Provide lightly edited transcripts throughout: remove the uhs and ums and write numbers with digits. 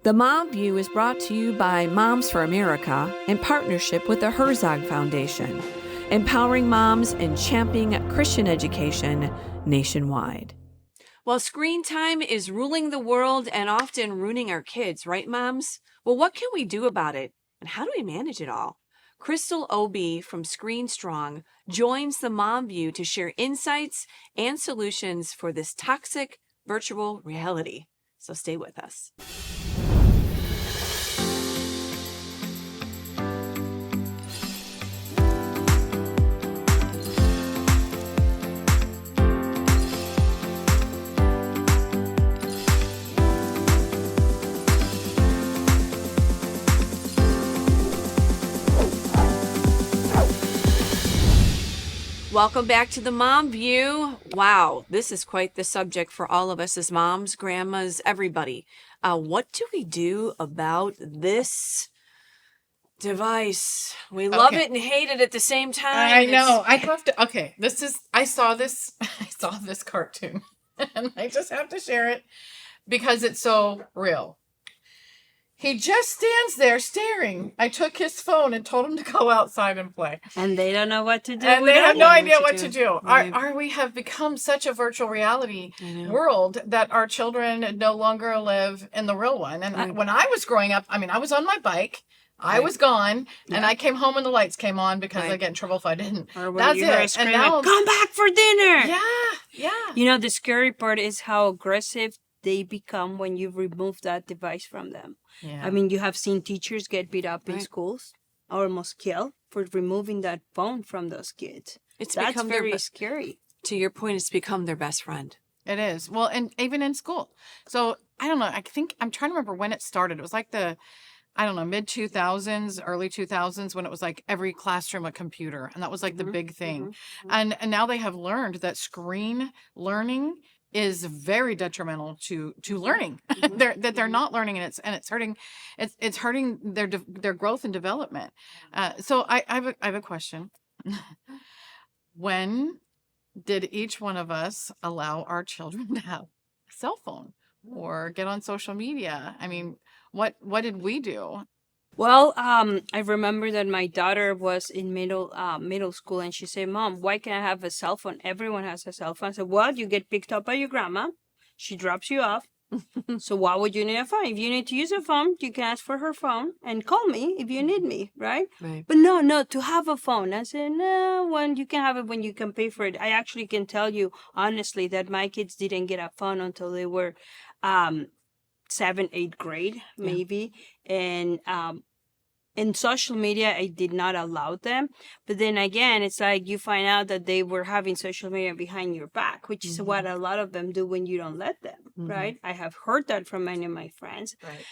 The Mom View is brought to you by Moms for America in partnership with the Herzog Foundation, empowering moms and championing Christian education nationwide. Well, screen time is ruling the world and often ruining our kids, right, moms? Well, what can we do about it? And how do we manage it all? Crystal O.B. from ScreenStrong joins the Mom View to share insights and solutions for this toxic virtual reality. So stay with us. Welcome back to the Mom View. Wow, this is quite the subject for all of us as moms, grandmas, everybody. What do we do about this device? We love it and hate it at the same time. I know. I have to. Okay, I saw this cartoon, and I just have to share it because it's so real. He just stands there staring. I took his phone and told him to go outside and play. And they don't know what to do. And they have no idea what to do. Right. We have become such a virtual reality world that our children no longer live in the real one. And when I was growing up, I was on my bike. I was gone, and I came home when the lights came on because I get in trouble if I didn't. Or when That's you hear it. screaming, And now, come back for dinner. yeah. You know, the scary part is how aggressive they become when you remove that device from them. Yeah. I mean, you have seen teachers get beat up in schools, or almost killed for removing that phone from those kids. That's very scary. To your point, it's become their best friend. It is. Well, and even in school. So, I don't know. I think I'm trying to remember when it started. It was like the mid 2000s, early 2000s, when it was like every classroom a computer. And that was like the big thing. And now they have learned that screen learning is very detrimental to learning. They're not learning, and it's hurting their growth and development. So I have a question. When did each one of us allow our children to have a cell phone or get on social media? I mean, what did we do? Well, I remember that my daughter was in middle school, and she said, "Mom, why can't I have a cell phone? Everyone has a cell phone." I said, "Well, you get picked up by your grandma. She drops you off. So why would you need a phone? If you need to use a phone, you can ask for her phone and call me if you need me, right?" But no, to have a phone. I said, "No, when you can have it when you can pay for it." I actually can tell you honestly that my kids didn't get a phone until they were 7th, 8th grade, maybe. And in social media, I did not allow them. But then again, it's like you find out that they were having social media behind your back, which is what a lot of them do when you don't let them, right? I have heard that from many of my friends. Right.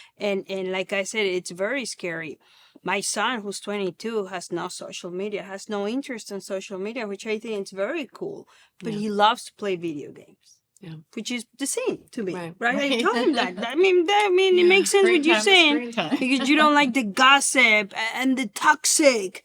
And like I said, it's very scary. My son, who's 22, has no social media, has no interest in social media, which I think is very cool. But he loves to play video games. Yeah. Which is the same to me, right? I told him that. I mean, it makes sense what you're saying because you don't like the gossip and the toxic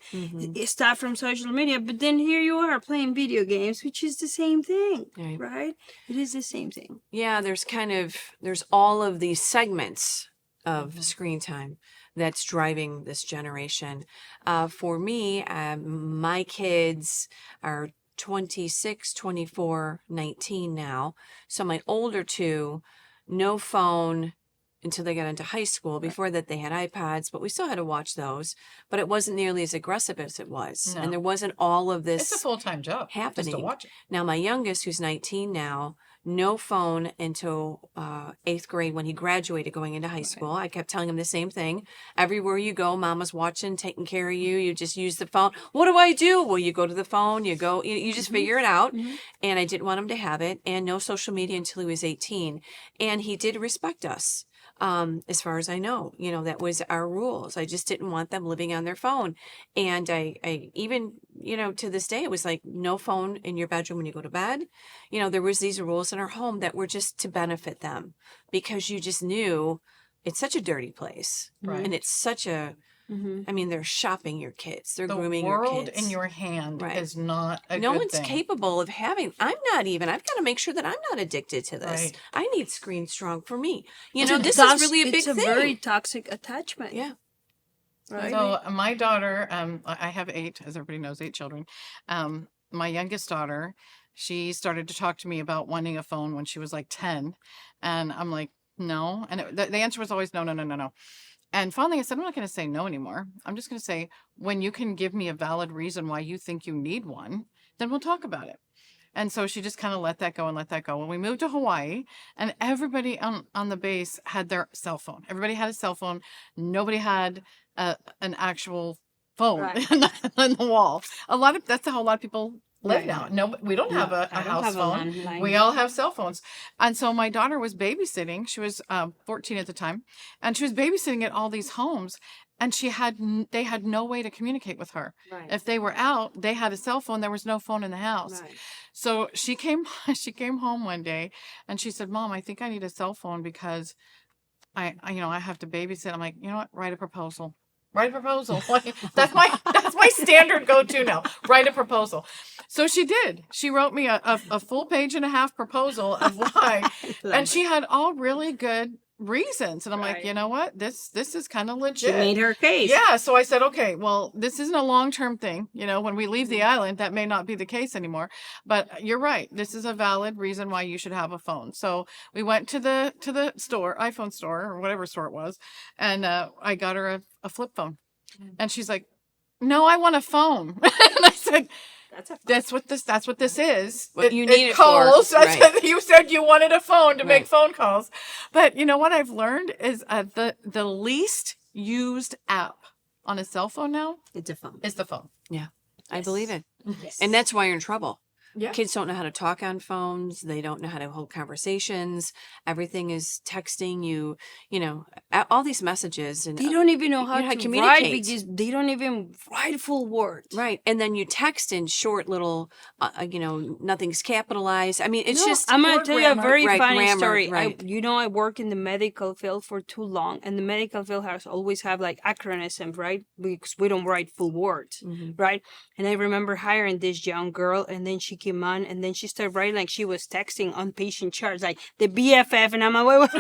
stuff from social media. But then here you are playing video games, which is the same thing, right? It is the same thing. Yeah, there's all of these segments of screen time that's driving this generation. For me, my kids are 26, 24, 19 now. So my older two, no phone until they got into high school. Before that, they had iPads, but we still had to watch those. But it wasn't nearly as aggressive as it was. No. And there wasn't all of this. It's a full-time job happening. Just to watch it. Now, my youngest, who's 19 now, no phone until 8th grade when he graduated going into high school. I kept telling him the same thing. Everywhere you go, mama's watching, taking care of you. You just use the phone. What do I do? Well, you go to the phone, you just figure it out. And I didn't want him to have it. And no social media until he was 18. And he did respect us. As far as I know, that was our rules. I just didn't want them living on their phone. And I even, to this day, it was like no phone in your bedroom when you go to bed. There was these rules in our home that were just to benefit them because you just knew it's such a dirty place. Right. And it's such a, I mean, they're shopping your kids. They're grooming your The world kids. in your hand Right. is not a No good one's thing. capable of having. I've got to make sure that I'm not addicted to this. Right. I need ScreenStrong for me. You know, this is really a big It's a thing. very toxic attachment. Yeah. Right. So my daughter, I have 8, as everybody knows, 8 children. My youngest daughter, she started to talk to me about wanting a phone when she was like 10. And I'm like, no. And the answer was always no, no, no, no, no. And finally I said, I'm not going to say no anymore. I'm just going to say, when you can give me a valid reason why you think you need one, then we'll talk about it. And so she just kind of let that go and let that go. When we moved to Hawaii, and everybody on the base had their cell phone. Everybody had a cell phone. Nobody had an actual phone Right. in the wall. That's how a lot of people live Right. now. No, we don't have a I don't house have a phone. landline. We all have cell phones. And so my daughter was babysitting. She was 14 at the time, and she was babysitting at all these homes. And they had no way to communicate with her. Right. If they were out, they had a cell phone. There was no phone in the house. Right. So she came home one day and she said, Mom, I think I need a cell phone because I have to babysit. I'm like, you know what? Write a proposal. Write a proposal. That's my standard go-to now. Write a proposal. So she did. She wrote me a full 1.5-page proposal of why. And she had all really good reasons. And I'm like, Right. you know what? This is kind of She legit. made her case. Yeah, so I said, okay, well, this isn't a long-term thing. You know, when we leave the island, that may not be the case anymore. But you're right. This is a valid reason why you should have a phone. So we went to the store, iPhone store, or whatever store it was, and I got her a flip phone. And she's like, no, I want a phone. And I said, that's what this is. What you need it for, calls. right. I said, you said you wanted a phone to make Right. phone calls. But you know what I've learned is the least used app on a cell phone now It's a phone. is the phone. Yeah. I believe it. Yes. And that's why you're in trouble. Yeah. Kids don't know how to talk on phones. They don't know how to hold conversations. Everything is texting you, all these messages. And They don't even know how you know how to to write communicate. because they don't even write full words. Right. And then you text in short little, nothing's capitalized. I mean, it's No, just. I'm gonna poor tell you a grammar. very Right, funny grammar, story. right. I work in the medical field for too long, and the medical field has always have like acronyms, right? Because we don't write full words, Mhm. right? And I remember hiring this young girl, and then she came on, and then she started writing like she was texting on patient charts, like the BFF, and I'm like,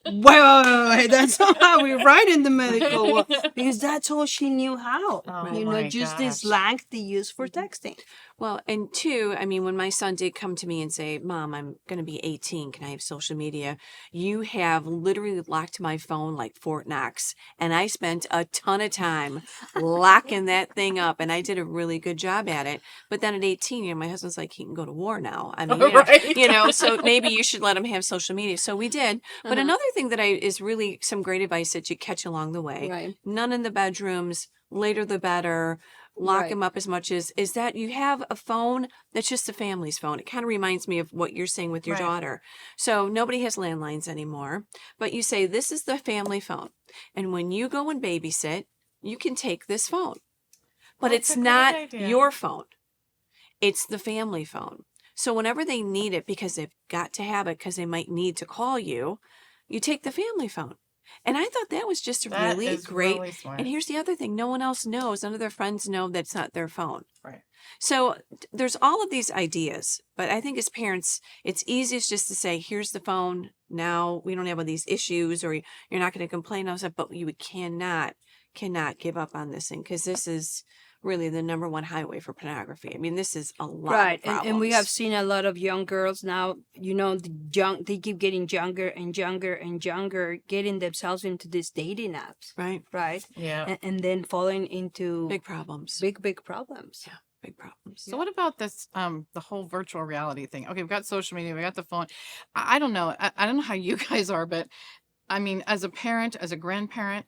wait, that's not how we write in the medical world, because that's all she knew how. Oh my Just this gosh. slang they use for texting. Well, and two, I mean, when my son did come to me and say, Mom, I'm going to be 18. Can I have social media? You have literally locked my phone like Fort Knox. And I spent a ton of time locking that thing up. And I did a really good job at it. But then at 18, my husband's like, he can go to war now. I mean, Right. so maybe you should let him have social media. So we did. But another thing that is really some great advice that you catch along the way. Right. None in the bedrooms, later the better. Lock Right. them up as much as is that you have a phone that's just the family's phone. It kind of reminds me of what you're saying with your Right. daughter. So nobody has landlines anymore, but you say this is the family phone. And when you go and babysit, you can take this phone. But That's it's a great not idea. your phone. It's the family phone. So whenever they need it, because they've got to have it because they might need to call you, you take the family phone. And I thought that was just That really is great. really smart. And here's the other thing. No one else knows. None of their friends know that's not their phone. Right. So there's all of these ideas. But I think as parents, it's easiest just to say, here's the phone. Now we don't have all these issues or you're not going to complain. But you cannot give up on this thing because this is really the number one highway for pornography. I mean, this is a lot Right, of problems. and we have seen a lot of young girls now. They keep getting younger and younger and younger, getting themselves into these dating apps, Right. right? Yeah. And then falling into Big problems. big problems. Yeah. Big problems. So what about this, the whole virtual reality thing? Okay, we've got social media, we got the phone. I don't know. I don't know how you guys are, but I mean, as a parent, as a grandparent,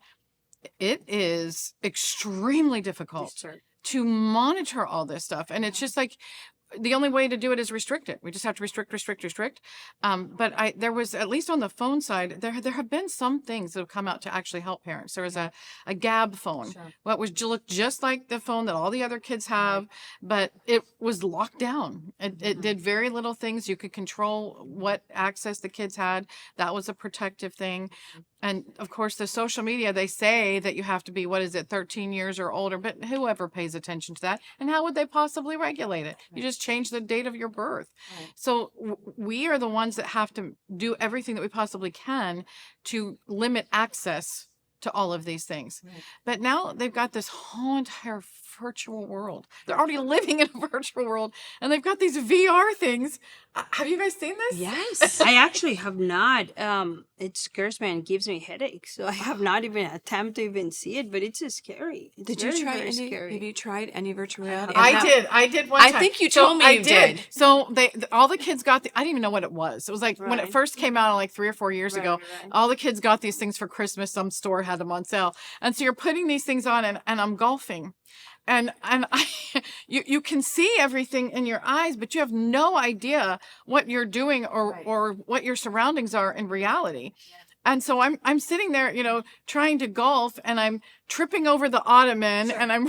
it is extremely difficult to monitor all this stuff. And it's just like, the only way to do it is restrict it. We just have to restrict. But there was, at least on the phone side, there have been some things that have come out to actually help parents. There was a Gab phone, what was looked just like the phone that all the other kids have, but it was locked down. It did very little things. You could control what access the kids had. That was a protective thing. And of course, the social media, they say that you have to be, 13 years or older, but whoever pays attention to that? And how would they possibly regulate it? You just change the date of your birth. So we are the ones that have to do everything that we possibly can to limit access to all of these things. But now they've got this whole entire virtual world. They're already living in a virtual world, and they've got these VR things. Have you guys seen this? Yes. I actually have not. It scares me and gives me headaches. So I have not even attempted to even see it, but it's scary. It's Did very, you try very any? scary. Have you tried any virtual reality? I did one time. I think you told me you did. So all the kids got I didn't even know what it was. It was like when it Right. first came out like 3 or 4 years ago, right. all the kids got these things for Christmas. Some store had them on sale. And so you're putting these things on, and I'm golfing. And you can see everything in your eyes, but you have no idea what you're doing or what your surroundings are in reality. And so I'm sitting there, trying to golf, and I'm tripping over the ottoman, and I'm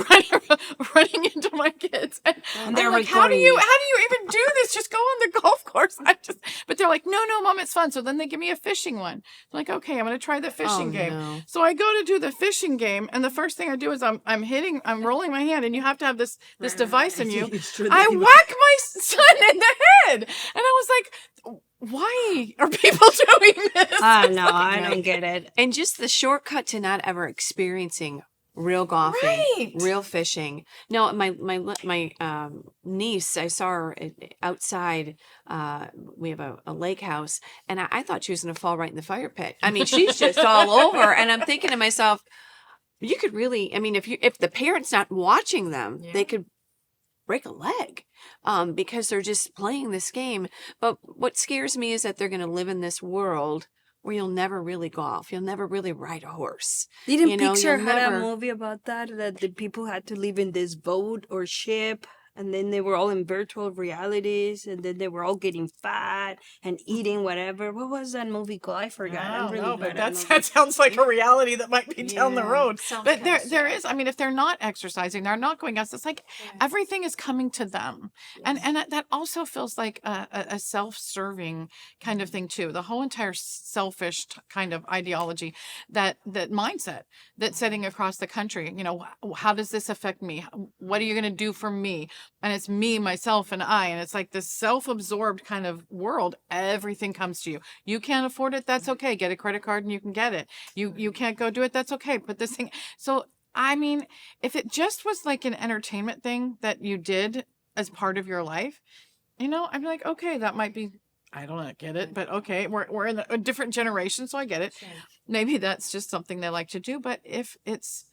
running into my kids. And they're I'm like, how do recording you you. even do this? Just go on the golf course. But they're like, no, Mom, it's fun. So then they give me a fishing one. I'm like, okay, I'm going to try the fishing game. No. So I go to do the fishing game, and the first thing I do is I'm rolling my hand, and you have to have this device in you. I whack my son in the head, and I was like, why are people doing this? No, I don't get it. And just the shortcut to not ever experiencing real golfing, Right. real fishing. No, my niece, I saw her outside. We have a lake house, and I thought she was going to fall right in the fire pit. I mean, she's just all over, and I'm thinking to myself, you could really. I mean, if the parent's not watching them, they could break a leg because they're just playing this game. But what scares me is that they're going to live in this world where you'll never really golf. You'll never really ride a horse. Didn't You know, Pixar you'll had never- a movie about that the people had to live in this boat or ship, and then they were all in virtual realities, and then they were all getting fat and eating whatever. What was that movie called? I forgot. I I'm don't really know, bad but at movies. that sounds like a reality that might be down the Yeah, road. sounds But kinda there sad. is, I mean, if they're not exercising, they're not going out. It's like everything is coming to them. And that also feels like a self-serving kind of thing too. The whole entire selfish kind of ideology, that mindset that's setting across the country. How does this affect me? What are you going to do for me? And it's me, myself, and I. And it's like this self-absorbed kind of world. Everything comes to you. You can't afford it. That's okay. Get a credit card and you can get it. You can't go do it. That's okay. Put this thing. So, I mean, if it just was like an entertainment thing that you did as part of your life, I'd be like, okay, that might be, I don't get it, but okay, we're in a different generation, so I get it. Maybe that's just something they like to do. But if it's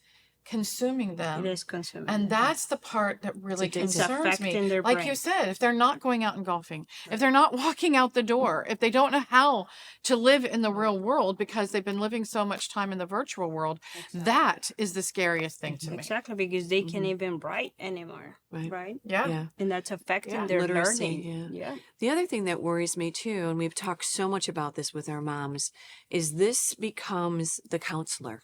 consuming them, It is consuming. and that's the part that really It's concerns me. affecting their Like brain. you said, if they're not going out and golfing, if they're not walking out the door, if they don't know how to live in the real world because they've been living so much time in the virtual world, that is the scariest thing to me. Exactly, because they can't even write anymore, Right. right? Yeah. Yeah. And that's affecting Yeah. their Literacy, learning. Yeah. The other thing that worries me too, and we've talked so much about this with our moms, is this becomes the counselor.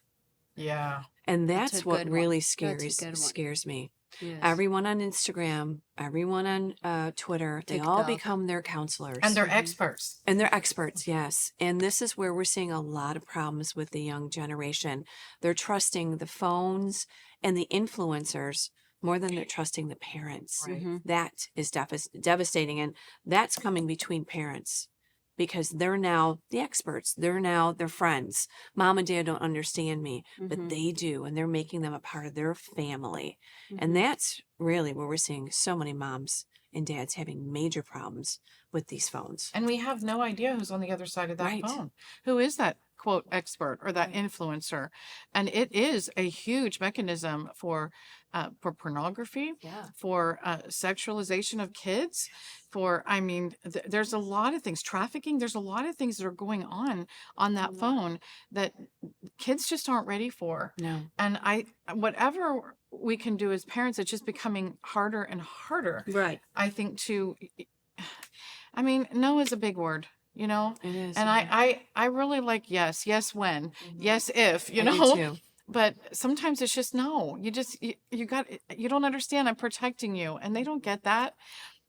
Yeah. And That's that's a what good one. really That's a scares good one. scares me. Yes. Everyone on Instagram, everyone on Twitter, they all TikTok. become their counselors. And they're experts. And they're experts, yes. And this is where we're seeing a lot of problems with the young generation. They're trusting the phones and the influencers more than they're trusting the parents. Mhm. That is devastating. And that's coming between parents because they're now the experts. They're now their friends. Mom and dad don't understand me, but Mhm. they do. And they're making them a part of their family. Mhm. And that's really where we're seeing so many moms and dads having major problems with these phones. And we have no idea who's on the other side of that Right. phone. Who is that quote expert or that influencer? And it is a huge mechanism for pornography, Yeah. for sexualization of kids, for there's a lot of things, trafficking. There's a lot of things that are going on that phone that kids just aren't ready for. No. And whatever we can do as parents, it's just becoming harder and harder. Right. I think I mean, no is a big word, you know? It is. And I really like yes when, yes if, you I do know? too. But sometimes it's just no. You don't understand. I'm protecting you, and they don't get that.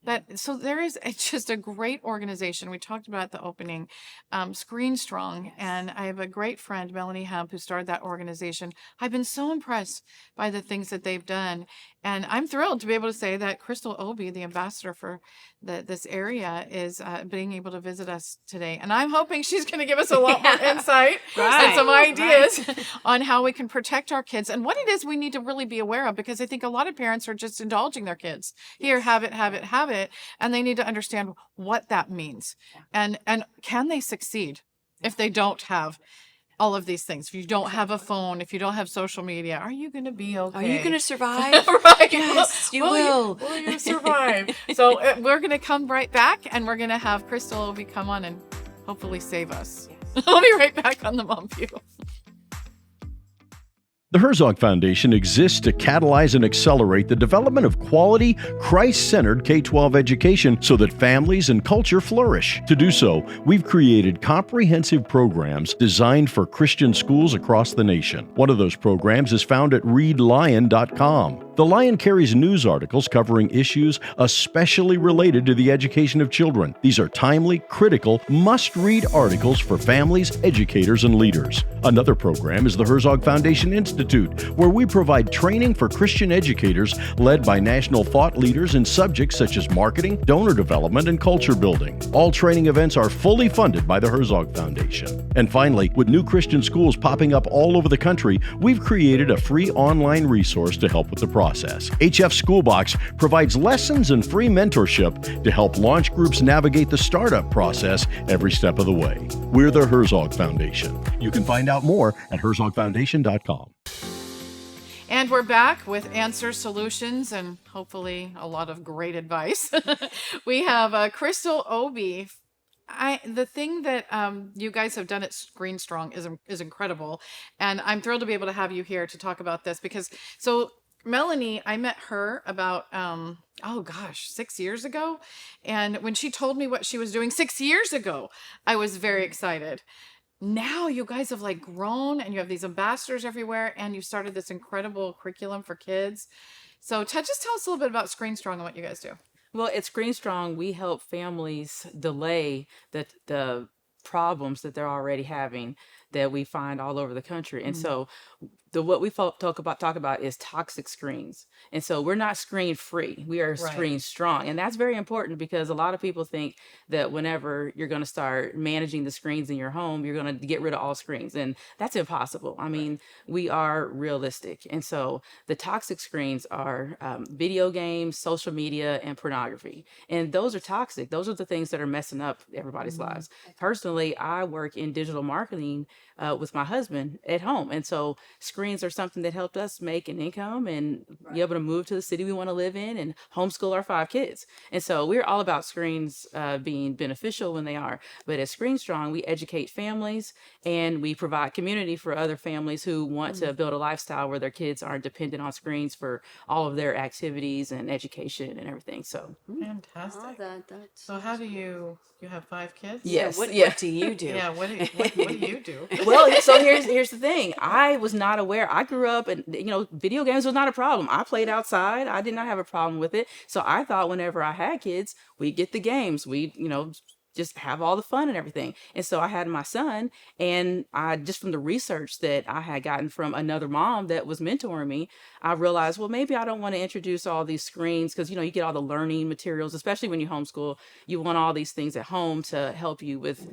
But so it's just a great organization. We talked about at the opening, ScreenStrong, and I have a great friend, Melanie Hemp, who started that organization. I've been so impressed by the things that they've done, and I'm thrilled to be able to say that Crystal Obi, the ambassador for this area, is being able to visit us today, and I'm hoping she's going to give us a lot more insight and some ideas on how we can protect our kids and what it is we need to really be aware of, because I think a lot of parents are just indulging their kids. Here, have it, and they need to understand what that means, and can they succeed if they don't have all of these things? If you don't have a phone, if you don't have social media, are you going to be okay? Are you going to survive? Right. Yes, you will. Will you survive? So we're going to come right back, and we're going to have Crystal Obi come on and hopefully save us. I'll be right back on the Mom View. The Herzog Foundation exists to catalyze and accelerate the development of quality, Christ-centered K-12 education so that families and culture flourish. To do so, we've created comprehensive programs designed for Christian schools across the nation. One of those programs is found at readlion.com. The Lion carries news articles covering issues especially related to the education of children. These are timely, critical, must-read articles for families, educators, and leaders. Another program is the Herzog Foundation Institute, where we provide training for Christian educators led by national thought leaders in subjects such as marketing, donor development, and culture building. All training events are fully funded by the Herzog Foundation. And finally, with new Christian schools popping up all over the country, we've created a free online resource to help with the process. HF Schoolbox provides lessons and free mentorship to help launch groups navigate the startup process every step of the way. We're the Herzog Foundation. You can find out more at herzogfoundation.com. And we're back with answers, solutions, and hopefully a lot of great advice. We have Crystal Obi. The thing that you guys have done at ScreenStrong is incredible, and I'm thrilled to be able to have you here to talk about this, because Melanie, I met her about 6 years ago, and when she told me what she was doing 6 years ago, I was very excited. Now you guys have grown, and you have these ambassadors everywhere, and you started this incredible curriculum for kids. So just tell us a little bit about ScreenStrong and what you guys do. Well, at ScreenStrong, we help families delay the problems that they're already having that we find all over the country. And so what we talk about is toxic screens. And so we're not screen free. We are screen strong. And that's very important, because a lot of people think that whenever you're going to start managing the screens in your home, you're going to get rid of all screens. And that's impossible. I mean, we are realistic. And so the toxic screens are video games, social media, and pornography. And those are toxic. Those are the things that are messing up everybody's lives. Personally, I work in digital marketing with my husband at home. And so screens are something that helped us make an income and be able to move to the city we want to live in and homeschool our 5 kids. And so we're all about screens being beneficial when they are. But at ScreenStrong, we educate families, and we provide community for other families who want to build a lifestyle where their kids aren't dependent on screens for all of their activities and education and everything. So Fantastic. So how do you have 5 kids? yes, What do you do? Yeah. What do you do? Well, so here's the thing. I was not aware. I grew up and video games was not a problem. I played outside. I did not have a problem with it. So I thought whenever I had kids, we'd get the games. We just have all the fun and everything. And so I had my son, and I just from the research that I had gotten from another mom that was mentoring me, I realized, well, maybe I don't want to introduce all these screens, because you get all the learning materials, especially when you homeschool. You want all these things at home to help you with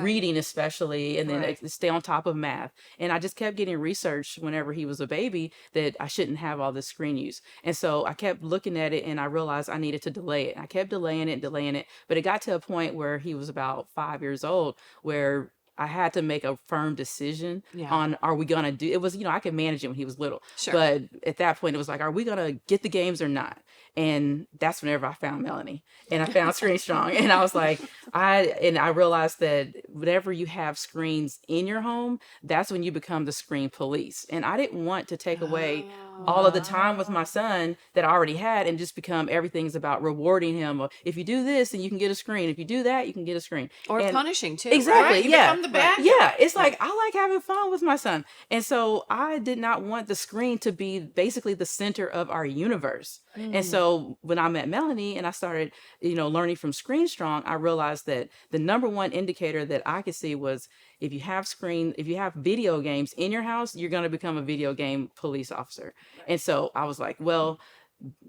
reading, especially, and then stay on top of math. And I just kept getting research whenever he was a baby that I shouldn't have all this screen use. And so I kept looking at it, and I realized I needed to delay it. I kept delaying it, but it got to a point where he was about 5 years old, where I had to make a firm decision Yeah. on, are we going to do, it was, I could manage it when he was little, Sure. but at that point it was like, are we going to get the games or not? And that's whenever I found Melanie and I found ScreenStrong. And I was like, I realized that whenever you have screens in your home, that's when you become the screen police. And I didn't want to take away all of the time with my son that I already had and just become everything's about rewarding him. Or, if you do this, then you can get a screen. If you do that, you can get a screen. Or And- punishing too. Exactly. Right? You Yeah. become the bad guy. Yeah. It's like, I like having fun with my son. And so I did not want the screen to be basically the center of our universe. And so when I met Melanie and I started, learning from ScreenStrong, I realized that the number one indicator that I could see was if you have video games in your house, you're going to become a video game police officer. And so I was like, well,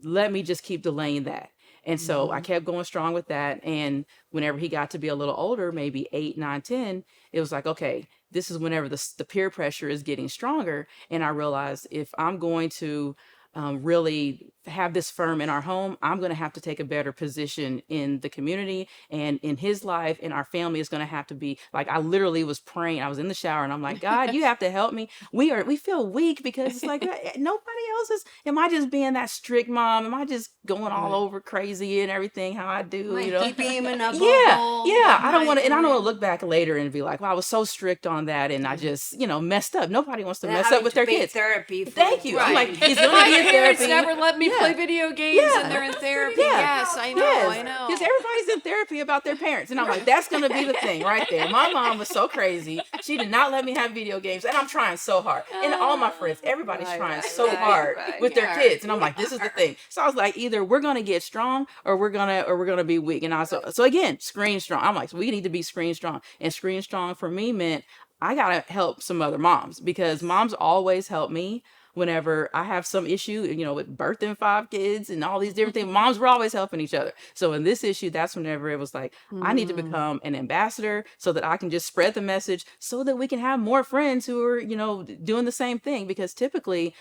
let me just keep delaying that. And so I kept going strong with that. And whenever he got to be a little older, maybe 8, 9, 10, it was like, okay, this is whenever the peer pressure is getting stronger. And I realized if I'm going to really have this firm in our home, I'm going to have to take a better position in the community and in his life, and our family is going to have to be like, I literally was praying. I was in the shower and I'm like, God, you have to help me. We feel weak because it's like nobody else is. Am I just being that strict mom? Am I just going all over crazy and everything how I do? Keeping him in a bubble. Yeah. I don't want to, and I don't want to look back later and be like, well, I was so strict on that and I just, messed up. Nobody wants to mess up with their kids. Therapy. Thank you. I'm like, he's going to My be in parents therapy. never let me play video games and they're in therapy. Yes, I know. Because everybody's in therapy about their parents. And I'm like, that's going to be the thing right there. My mom was so crazy. She did not let me have video games. And I'm trying so hard. And all my friends, everybody's trying so hard with their kids. And I'm like, this is the thing. So I was like, either we're going to get strong or we're going to be weak. And so again, ScreenStrong. I'm like, so we need to be ScreenStrong. And ScreenStrong for me meant I got to help some other moms because moms always help me. Whenever I have some issue, with birthing 5 kids and all these different things, moms were always helping each other. So in this issue, that's whenever it was like, I need to become an ambassador so that I can just spread the message so that we can have more friends who are, doing the same thing. Because typically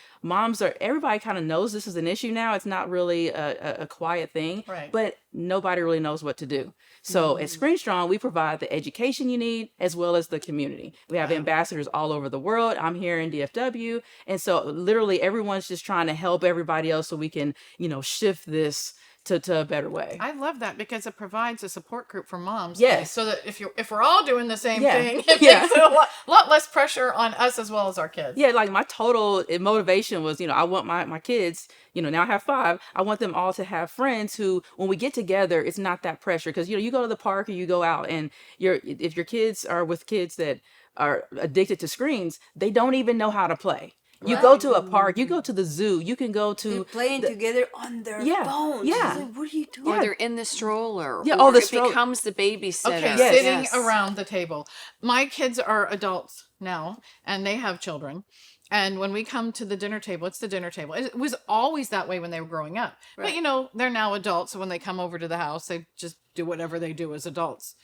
everybody kind of knows this is an issue now. It's not really a quiet thing, Right. but nobody really knows what to do. So at ScreenStrong, we provide the education you need as well as the community. We have ambassadors all over the world. I'm here in DFW. And so literally everyone's just trying to help everybody else so we can, shift this to a better way. I love that because it provides a support group for moms. Yes. So that if we're all doing the same Yeah. thing, it Yeah. makes it a lot less pressure on us as well as our kids. Yeah, like my total motivation was, I want my kids, now I have 5. I want them all to have friends who, when we get together, it's not that pressure. Because, you go to the park or you go out and if your kids are with kids that are addicted to screens, they don't even know how to play. You go to a park, you go to the zoo, you can go to They're playing together on their phones. Yeah. It's like, what are you doing? Or they're in the stroller. Yeah, Or the it stroller. becomes the babysitter. Okay, Yes. sitting around the table. My kids are adults now, and they have children. And when we come to the dinner table, it's the dinner table. It was always that way when they were growing up. Right. But, they're now adults. So when they come over to the house, they just do whatever they do as adults.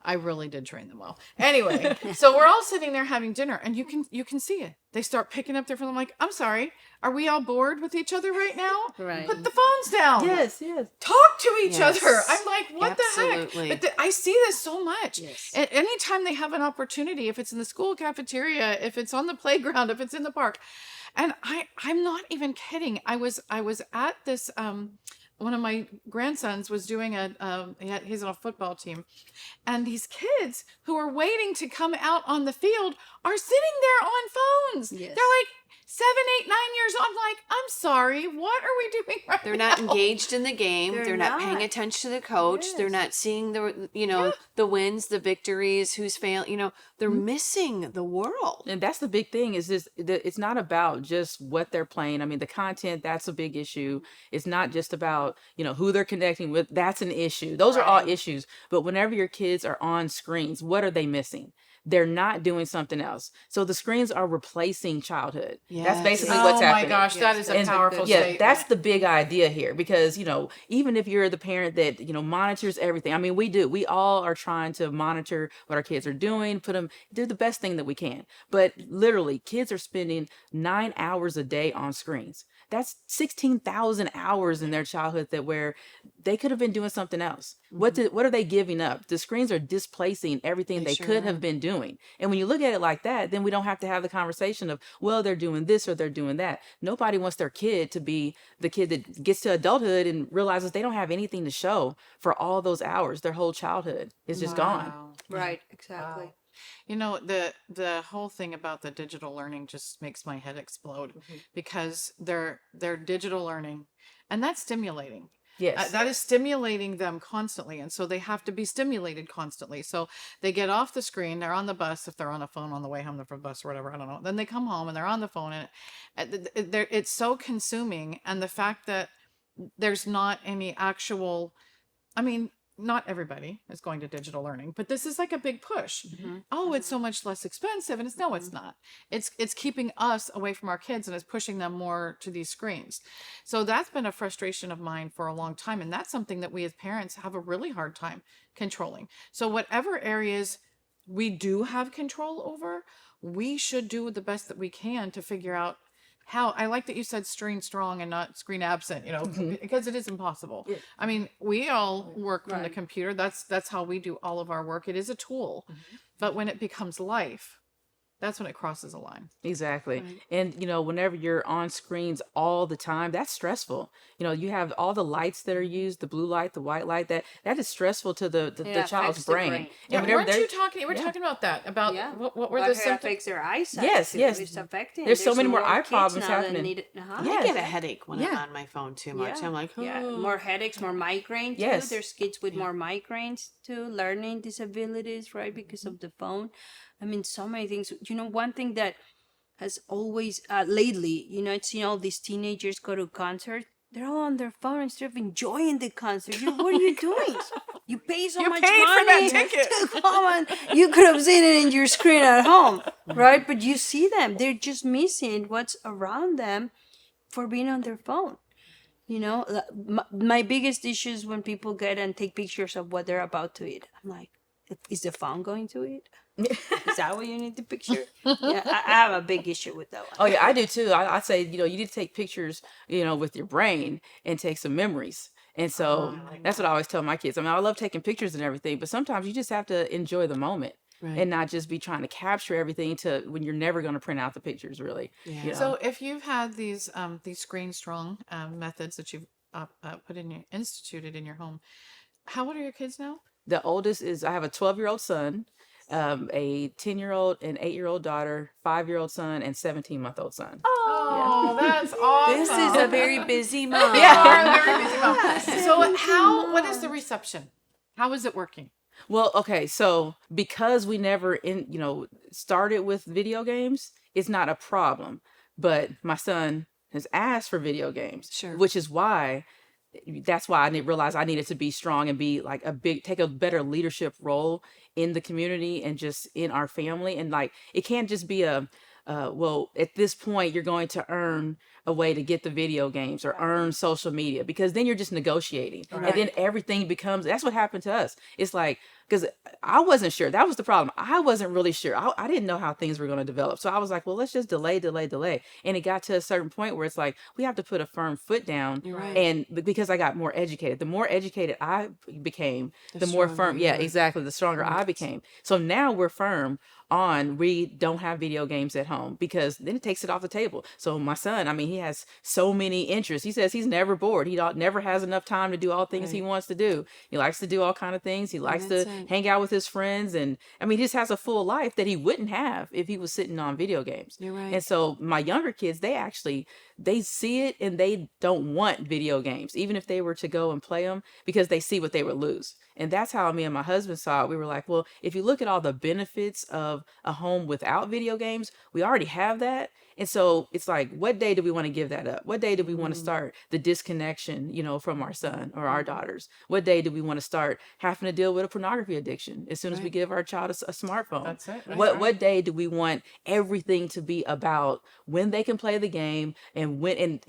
I really did train them well. Anyway, so we're all sitting there having dinner, and you can see it. They start picking up their phone. I'm like, I'm sorry. Are we all bored with each other right now? Right. Put the phones down. Yes. Talk to each Yes. other. I'm like, what Absolutely. the heck? But I see this so much. Yes. And anytime they have an opportunity, if it's in the school cafeteria, if it's on the playground, if it's in the park, and I'm not even kidding. I was at this. One of my grandsons was doing he's on a football team, and these kids who are waiting to come out on the field are sitting there on phones. Yes. They're like 7, 8, 9 years old. I'm like, I'm sorry, what are we doing right They're now? not engaged in the game. They're They're not paying not. attention to the coach. They're not seeing the wins, the victories, who's failing. They're missing the world. And that's the big thing is just it's not about just what they're playing. I mean, the content, that's a big issue. It's not just about, who they're connecting with. That's an issue. Those are all issues. But whenever your kids are on screens, what are they missing? They're not doing something else. So the screens are replacing childhood. Yes. That's basically Oh what's my happening. gosh, that is a And powerful yeah, statement. that's the big idea here because, even if you're the parent that, monitors everything. I mean, we all are trying to monitor what our kids are doing, do the best thing that we can. But literally, kids are spending 9 hours a day on screens. That's 16,000 hours in their childhood where they could have been doing something else. What are they giving up? The screens are displacing everything they sure could are. have been doing. doing. And when you look at it like that, then we don't have to have the conversation of, well, they're doing this or they're doing that. Nobody wants their kid to be the kid that gets to adulthood and realizes they don't have anything to show for all those hours. Their whole childhood is just gone. Wow. Right, exactly. Wow. You know, the whole thing about the digital learning just makes my head explode because they're digital learning, and that's stimulating. Yes. That is stimulating them constantly, and so they have to be stimulated constantly. So they get off the screen, they're on the bus, if they're on a phone on the way home from the bus or whatever, I don't know. Then they come home and they're on the phone, and it's so consuming. And the fact that there's not any actual, I mean, not everybody is going to digital learning, but this is like a big push. Oh, it's so much less expensive, and it's not. It's keeping us away from our kids, and it's pushing them more to these screens. So that's been a frustration of mine for a long time, and that's something that we as parents have a really hard time controlling. So whatever areas we do have control over, we should do the best that we can to figure out how. I like that you said screen strong and not screen absent, because it is impossible. Yeah. I mean, we all work from the computer. That's how we do all of our work. It is a tool, but when it becomes life, that's when it crosses a line. Exactly. And, whenever you're on screens all the time, that's stressful. You have all the lights that are used, the blue light, the white light, that is stressful to the It child's affects the brain. brain. And Yeah, whenever weren't they're- you talking? You were talking about that. About what were the But it symptoms? affects their eyesight. Yes, too. yes. It's affecting. There's so many more eye kids problems now that happening. need it. Uh-huh. I get a headache when I'm Yeah. on my phone too much. Yeah. I'm like, Yeah, "Oh." more headaches, more migraine too. Yes. There's kids with more migraines too, learning disabilities, right, because of the phone. I mean, so many things. One thing that has always lately, it's all these teenagers go to concerts. They're all on their phone instead of enjoying the concert. What are you doing? You pay so You much paid for money that ticket. to come and you could have seen it in your screen at home, right? But you see them. They're just missing what's around them for being on their phone. My biggest issue is when people get and take pictures of what they're about to eat. I'm like, is the phone going to eat? Is that what you need to picture? Yeah, I have a big issue with that one. Oh yeah, I do too. I say, you need to take pictures, with your brain and take some memories. And so that's what I always tell my kids. I mean, I love taking pictures and everything, but sometimes you just have to enjoy the moment. Right. And not just be trying to capture everything to when you're never going to print out the pictures, really. Yeah. So if you've had these ScreenStrong methods that you've instituted in your home, how old are your kids now? The oldest is, I have a 12-year-old son, a 10-year-old, an 8-year-old daughter, 5-year-old son, and 17-month-old son. Oh, that's awesome. This is a very busy mom. You are a very busy mom. So what is the reception? How is it working? Well, okay, so because we never started with video games, it's not a problem. But my son has asked for video games, Sure. which is why that's why I realized I needed to be strong and be like take a better leadership role in the community and just in our family. And like, it can't just be well, at this point, you're going to earn a way to get the video games or earn social media, because then you're just negotiating. Right. And then everything becomes, that's what happened to us. It's like, because I wasn't sure. That was the problem. I wasn't really sure. I didn't know how things were going to develop. So I was like, well, let's just delay. And it got to a certain point where it's like, we have to put a firm foot down. You're right. And because I got more educated, the more educated I became, the more stronger firm. you Yeah, were. exactly. The stronger I became. So now we're firm on we don't have video games at home, because then it takes it off the table. So my son, I mean, he has so many interests. He says he's never bored. He never has enough time to do all things he wants to do. He likes to do all kind of things. He likes to that's it. hang out with his friends. And I mean, he just has a full life that he wouldn't have if he was sitting on video games. You're right. And so my younger kids, they see it and they don't want video games, even if they were to go and play them, because they see what they would lose. And that's how me and my husband saw it. We were like, well, if you look at all the benefits of a home without video games, we already have that. And so it's like, what day do we want to give that up? What day do we want to start the disconnection, from our son or our daughters? What day do we want to start having to deal with a pornography addiction as soon as we give our child a smartphone? That's it. That's What day do we want everything to be about when they can play the game, and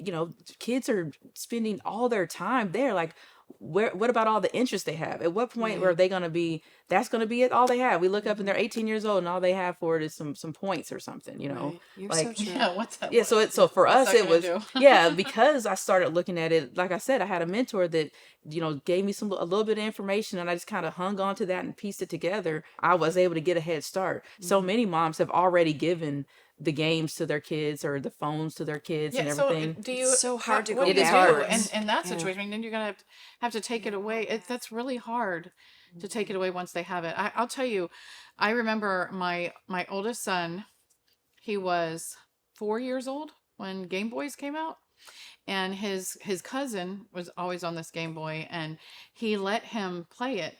kids are spending all their time there. Like, what about all the interest they have? At what point are they going to be, that's going to be it, all they have? We look up and they're 18 years old and all they have for it is some points or something, you know? Right. You're Like, so true. Yeah, what's that? yeah, so for What's us that it gonna was do? yeah, because I started looking at it, like I said, I had a mentor that, you know, gave me a little bit of information, and I just kind of hung on to that and pieced it together. I was able to get a head start. So many moms have already given the games to their kids or the phones to their kids and everything. So do you? It's so hard to what go do you do backwards. in that Yeah. situation? I mean, then you're gonna have to take it away. That's really hard to take it away once they have it. I'll tell you. I remember my oldest son. He was 4 years old when Game Boys came out, and his cousin was always on this Game Boy, and he let him play it.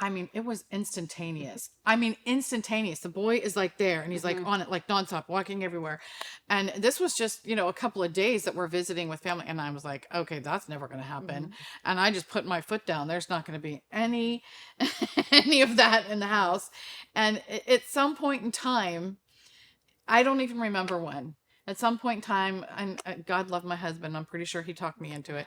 I mean, it was instantaneous. The boy is like there, and he's like on it, like nonstop, walking everywhere. And this was just, a couple of days that we're visiting with family. And I was like, okay, that's never going to happen. And I just put my foot down. There's not going to be any of that in the house. And at some point in time, I don't even remember when. At some point in time, and God love my husband, I'm pretty sure he talked me into it.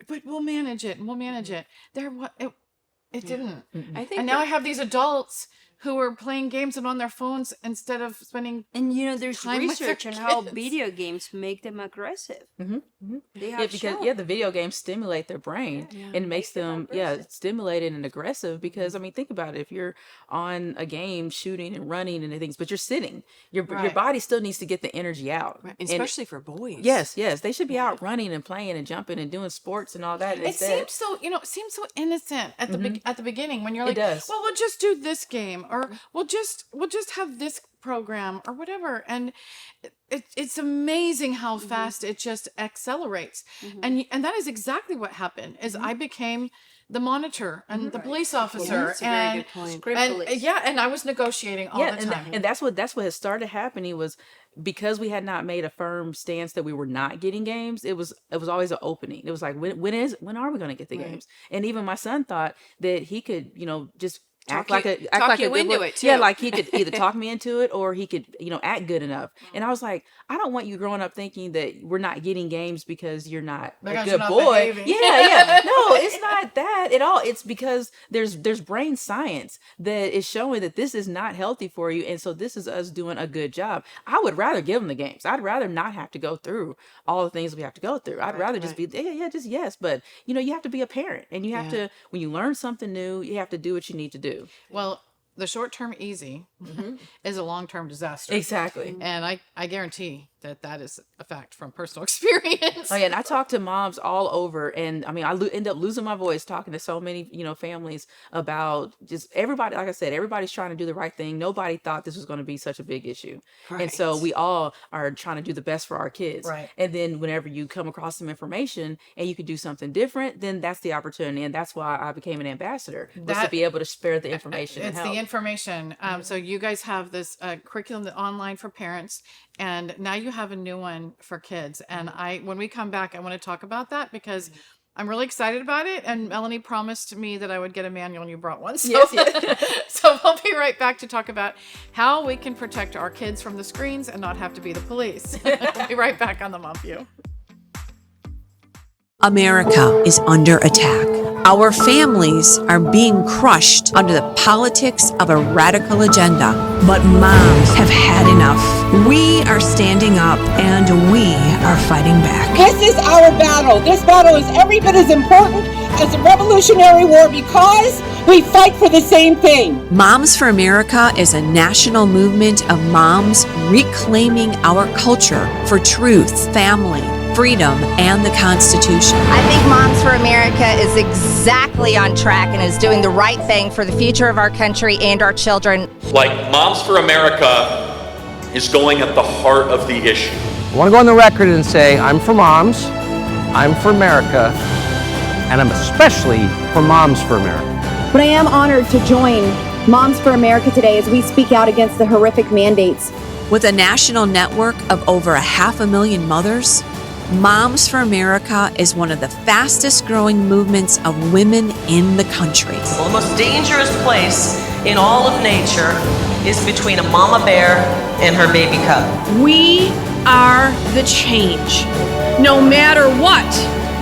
But we'll manage it, and we'll manage it. It didn't. I think And now I have these adults who are playing games and on their phones instead of spending. And there's time with their research on how kids. video games make them aggressive. They Yeah, have because shown. the video games stimulate their brain and makes them stimulated and aggressive. Because I mean, think about it: if you're on a game shooting and running and things, but you're sitting, your body still needs to get the energy out, Right, And- especially for boys. yes, they should be out running and playing and jumping and doing sports and all that. It instead. seems so innocent at the beginning when you're like, does. well, we'll just do this game, or we'll just have this program or whatever. And it's amazing how fast it just accelerates. And that is exactly what happened. Is I became the monitor and the police officer, That's a very good point. Script and police. and I was negotiating all the time. And that's what has started happening was because we had not made a firm stance that we were not getting games. It was always an opening. It was like when are we going to get the games? And even my son thought that he could just Talk act you like a good into boy. it, too. Yeah, like he could either talk me into it or he could act good enough. And I was like, I don't want you growing up thinking that we're not getting games because you're not Because a you're good not boy. behaving. Yeah. No, it's not that at all. It's because there's brain science that is showing that this is not healthy for you, and so this is us doing a good job. I would rather give them the games. I'd rather not have to go through all the things we have to go through. I'd rather just be just yes. But you have to be a parent, and you have to, when you learn something new, you have to do what you need to do. Well, the short-term easy is a long-term disaster. Exactly. And I guarantee that is a fact from personal experience. Oh yeah, and I talk to moms all over, and I mean, I end up losing my voice talking to so many, families about just everybody. Like I said, everybody's trying to do the right thing. Nobody thought this was going to be such a big issue, and so we all are trying to do the best for our kids. Right. And then whenever you come across some information and you can do something different, then that's the opportunity, and that's why I became an ambassador, was to That- be able to share the information. It's and help. the information. So you guys have this curriculum online for parents, and now you have a new one for kids. And when we come back, I want to talk about that because I'm really excited about it. And Melanie promised me that I would get a manual, and you brought one. So, so we'll be right back to talk about how we can protect our kids from the screens and not have to be the police. We'll be right back on the Mom View. America is under attack. Our families are being crushed under the politics of a radical agenda. But moms have had enough. We are standing up and we are fighting back. This is our battle. This battle is every bit as important as the Revolutionary War because we fight for the same thing. Moms for America is a national movement of moms reclaiming our culture for truth, family, freedom, and the Constitution. I think Moms for America is exactly on track and is doing the right thing for the future of our country and our children. Like Moms for America is going at the heart of the issue. I want to go on the record and say I'm for moms, I'm for America, and I'm especially for Moms for America. But I am honored to join Moms for America today as we speak out against the horrific mandates. With a national network of over 500,000 mothers, Moms for America is one of the fastest growing movements of women in the country. Well, the most dangerous place in all of nature is between a mama bear and her baby cub. We are the change. No matter what,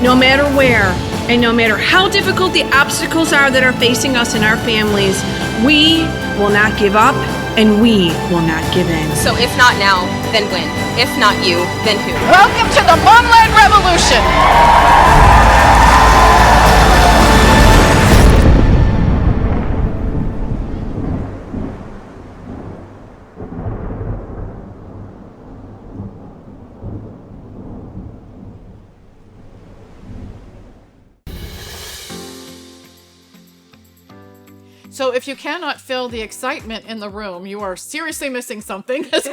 no matter where, and no matter how difficult the obstacles are that are facing us and our families, we will not give up and we will not give in. So if not now, then when? If not you, then who? Welcome to the Momland Revolution! So if you cannot feel the excitement in the room, you are seriously missing something. Because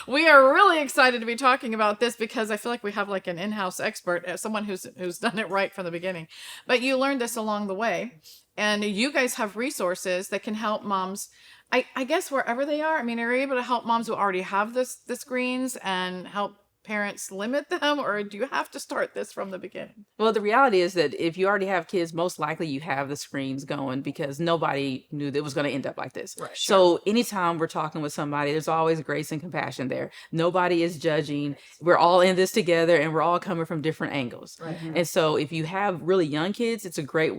we are really excited to be talking about this, because I feel like we have like an in-house expert, someone who's done it right from the beginning. But you learned this along the way, and you guys have resources that can help moms. I guess wherever they are. I mean, are you able to help moms who already have the screens and help parents limit them, or do you have to start this from the beginning? Well, the reality is that if you already have kids, most likely you have the screens going, because nobody knew that it was going to end up like this. Right. So anytime we're talking with somebody, there's always grace and compassion there. Nobody is judging. We're all in this together, and we're all coming from different angles. Right. And so if you have really young kids, it's a great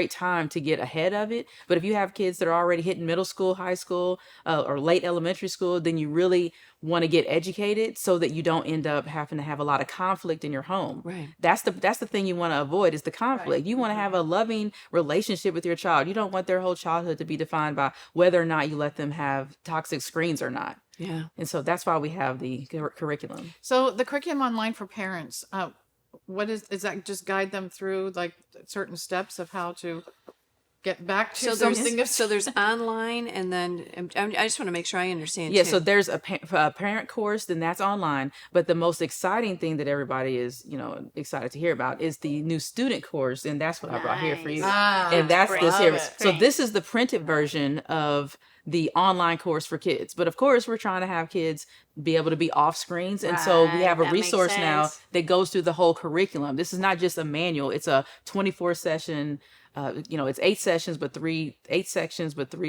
time to get ahead of it. But if you have kids that are already hitting middle school, high school, or late elementary school, then you really want to get educated so that you don't end up having to have a lot of conflict in your home. Right. That's the thing you want to avoid, is the conflict. Right. You want to have a loving relationship with your child. You don't want their whole childhood to be defined by whether or not you let them have toxic screens or not. Yeah. And so that's why we have the curriculum. So the curriculum online for parents, what is that? Just guide them through like certain steps of how to get back to something. So there's online, and then I just want to make sure I understand. Yeah, too. so there's a parent course, then that's online. But the most exciting thing that everybody is, excited to hear about is the new student course, and that's what I brought here for you. And that's this here. So this is the printed version of the online course for kids. But of course, we're trying to have kids be able to be off screens. And so we have a resource now that goes through the whole curriculum. This is not just a manual. It's a 24 session, it's 8 sections, but 3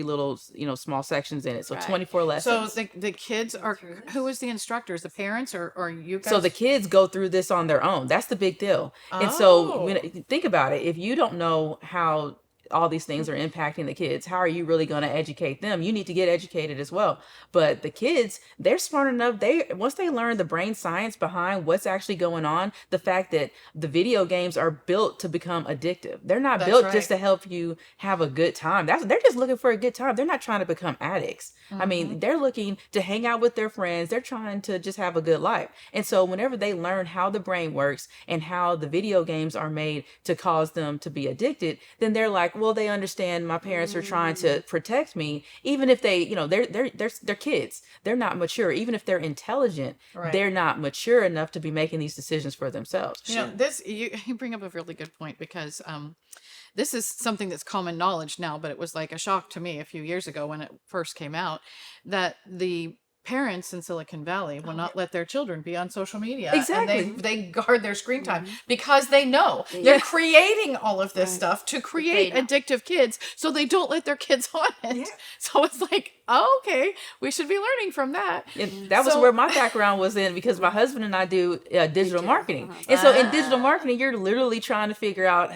little, small sections in it. So 24 lessons. So the kids are, who is the instructors? The parents or you guys? So the kids go through this on their own. That's the big deal. And so think about it. If you don't know how all these things are impacting the kids, how are you really going to educate them? You need to get educated as well. But the kids, they're smart enough. Once they learn the brain science behind what's actually going on, the fact that the video games are built to become addictive. They're not built just to help you have a good time. They're just looking for a good time. They're not trying to become addicts. I mean, they're looking to hang out with their friends. They're trying to just have a good life. And so whenever they learn how the brain works and how the video games are made to cause them to be addicted, then they're like, well, they understand my parents are trying to protect me, even if they, they're kids. They're not mature. Even if they're intelligent, they're not mature enough to be making these decisions for themselves. You bring up a really good point, because this is something that's common knowledge now, but it was like a shock to me a few years ago when it first came out, that the parents in Silicon Valley will not let their children be on social media. Exactly. And they guard their screen time because they know they're creating all of this stuff to create addictive kids, so they don't let their kids on it. Yeah. So it's like, okay, we should be learning from that. And that was where my background was in, because my husband and I do digital marketing. And so in digital marketing, you're literally trying to figure out,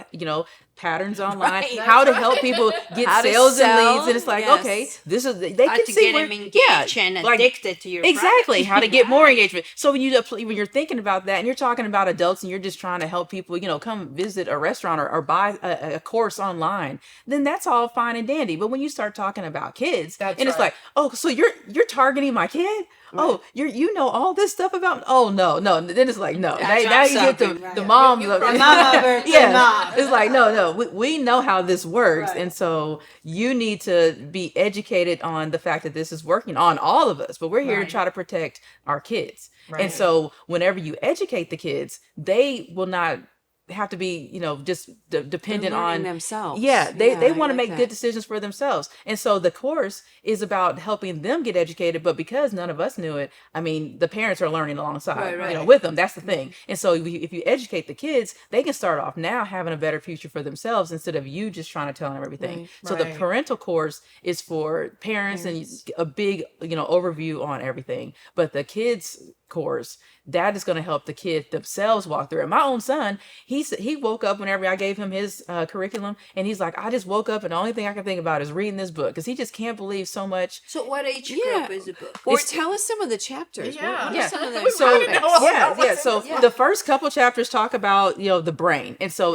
patterns online, how to help people get sales and leads. And it's like, okay, this is, they how can to see get them engaged and addicted to your exactly product. How to get more engagement. So when you're thinking about that, and you're talking about adults, and you're just trying to help people, come visit a restaurant or buy a course online, then that's all fine and dandy. But when you start talking about kids, it's like, oh, so you're targeting my kid? Right. Oh, you know all this stuff about? Oh no. Then it's like no. Now you get the moms. It's like no. We know how this works, and so you need to be educated on the fact that this is working on all of us. But we're here to try to protect our kids, and so whenever you educate the kids, they will not have to be, just dependent on themselves. Yeah, they want to make good decisions for themselves. And so the course is about helping them get educated, but because none of us knew it, I mean, the parents are learning alongside, with them. That's the thing. And so if you educate the kids, they can start off now having a better future for themselves instead of you just trying to tell them everything. So the parental course is for parents and a big, overview on everything. But the kids course, that is going to help the kids themselves walk through it. My own son, he woke up whenever I gave him his curriculum, and he's like, I just woke up and the only thing I can think about is reading this book, because he just can't believe so much. So what age group is the book? Or tell us some of the chapters. Yeah. What are some of the So the first couple chapters talk about, the brain. And so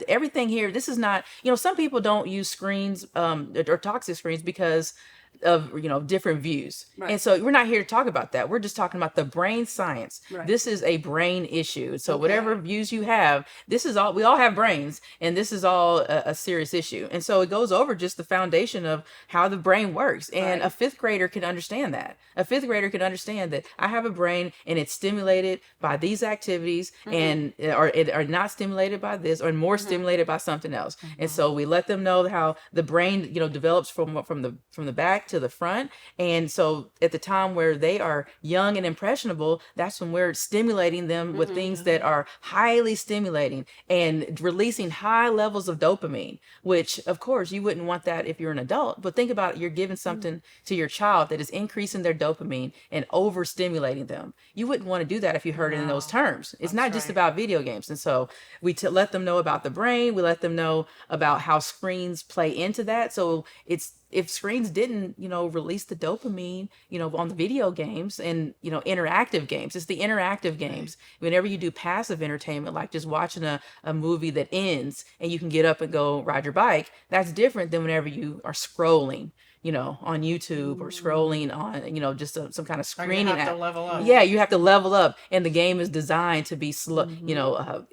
everything here, this is not, some people don't use screens or toxic screens because of different views, and so we're not here to talk about that. We're just talking about the brain science. This is a brain issue, so whatever views you have, this is all, we all have brains, and this is all a serious issue. And so it goes over just the foundation of how the brain works, and a fifth grader can understand that. A fifth grader can understand that I have a brain and it's stimulated by these activities, and or it are not stimulated by this, or more stimulated by something else. And so we let them know how the brain develops from the back to the front. And so at the time where they are young and impressionable, that's when we're stimulating them with things that are highly stimulating and releasing high levels of dopamine, which of course you wouldn't want that if you're an adult. But think about it, you're giving something to your child that is increasing their dopamine and overstimulating them. You wouldn't want to do that if you heard it in those terms. It's not just about video games. And so we let them know about the brain. We let them know about how screens play into that. So if screens didn't, release the dopamine, on the video games and, interactive games, it's the interactive games. Whenever you do passive entertainment, like just watching a movie that ends and you can get up and go ride your bike, that's different than whenever you are scrolling, on YouTube, or scrolling on, just some kind of screening. You have to level up. Yeah, you have to level up, and the game is designed to be slow,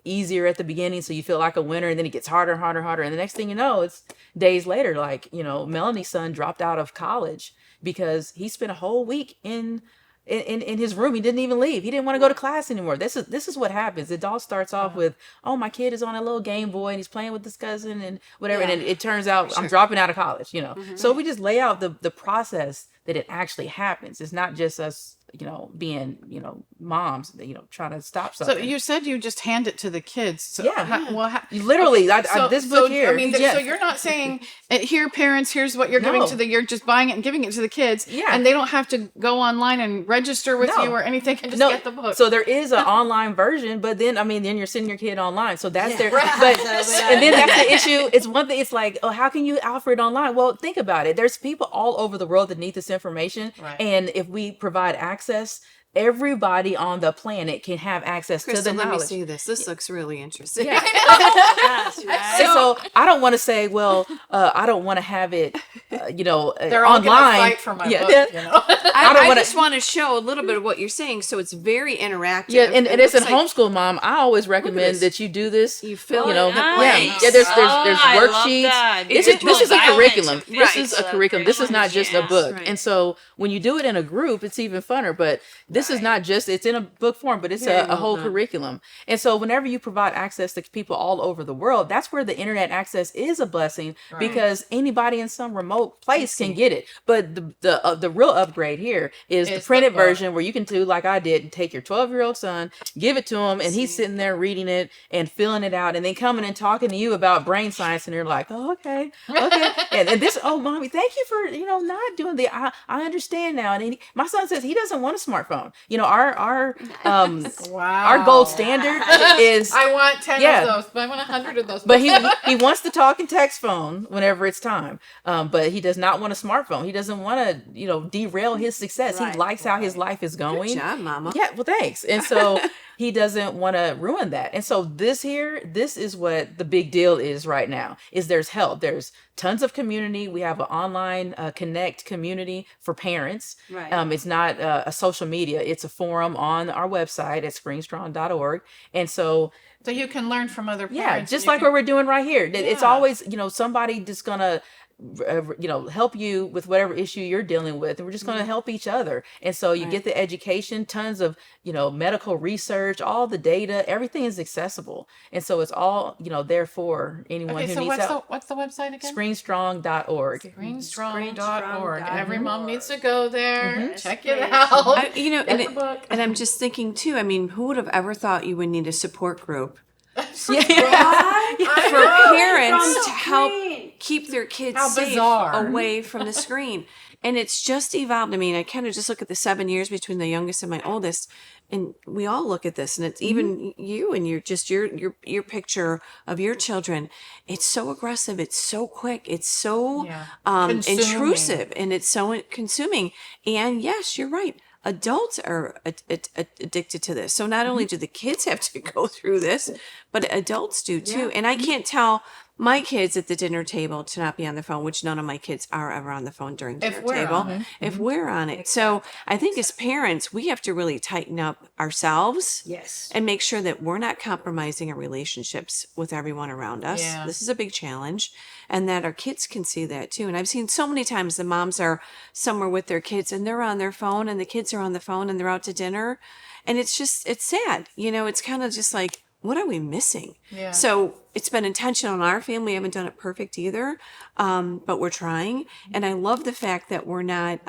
easier at the beginning, so you feel like a winner, and then it gets harder and harder and harder, and the next thing you know, it's days later. Like Melanie's son dropped out of college because he spent a whole week in his room. He didn't even leave. He didn't want to go to class anymore. This is what happens. It all starts off with, oh, my kid is on a little Game Boy and he's playing with his cousin and whatever. And it turns out I'm dropping out of college, So we just lay out the process that it actually happens. It's not just us, being, moms, trying to stop something. So you said you just hand it to the kids. So literally, this book here. I mean, so you're not saying, here, parents, here's what you're giving to you're just buying it and giving it to the kids. Yeah. And they don't have to go online and register with you or anything and just get the book. So there is an online version, but then, then you're sending your kid online. So that's their, and then that's the issue. It's one thing, it's like, oh, how can you offer it online? Well, think about it. There's people all over the world that need this information. Right. And if we provide access, everybody on the planet can have access to the knowledge. Let me see this. This looks really interesting. Yeah. So I don't want to say, well, I don't want to have it, they're all online. Gonna fight for my book, I just want to show a little bit of what you're saying, so it's very interactive. Yeah, and it's in homeschool, Mom. I always recommend that you do this. You fill it nice. Yeah. There's worksheets. This is a curriculum. This is a curriculum. This is not just a book. Right. And so when you do it in a group, it's even funner. But this is not just, it's in a book form, but it's a whole curriculum. And so whenever you provide access to people all over the world, that's where the internet access is a blessing, because anybody in some remote place can get it. But the real upgrade here is the printed version, where you can do like I did and take your 12-year-old son, give it to him, and he's sitting there reading it and filling it out, and then coming and talking to you about brain science, and you're like, oh, okay. and this, oh, Mommy, thank you for not doing the I understand now. And my son says he doesn't want a smartphone. Our gold standard is, I want 10 of those, but I want 100 of those. But he wants to talk and text phone whenever it's time. But he does not want a smartphone. He doesn't want to, derail his success. Right. He likes how his life is going. Good job, Mama. Yeah, well, thanks. And so he doesn't want to ruin that. And so this is what the big deal is right now, is there's help. There's tons of community. We have an online Connect community for parents. Right. It's not a social media. It's a forum on our website at ScreenStrong.org. And so you can learn from other parents. Yeah, just like what we're doing right here. It's always, somebody just gonna help you with whatever issue you're dealing with, and we're just going to help each other. And so you get the education, tons of medical research, all the data, everything is accessible, and so it's all there for anyone who needs help. What's the website again? ScreenStrong.org. ScreenStrong.org. Every mom needs to go there. Check it out. And I'm just thinking too. I mean, who would have ever thought you would need a support group? For parents to help keep their kids safe away from the screen. And it's just evolved. I mean, I kind of just look at the 7 years between the youngest and my oldest, and we all look at this, and it's even you and your picture of your children. It's so aggressive. It's so quick. It's so Consuming. intrusive, and it's so consuming. And yes, you're right. Adults are addicted to this. So not only do the kids have to go through this, but adults do too. And I can't tell my kids at the dinner table to not be on the phone, which none of my kids are ever on the phone during dinner table. If we're on it. So I think as parents, we have to really tighten up ourselves. Yes. And make sure that we're not compromising our relationships with everyone around us. Yeah. This is a big challenge. And that our kids can see that too. And I've seen so many times the moms are somewhere with their kids and they're on their phone and the kids are on the phone and they're out to dinner. And it's sad. It's kind of just like, what are we missing? Yeah. So it's been intentional in our family. We haven't done it perfect either, but we're trying. And I love the fact that we're not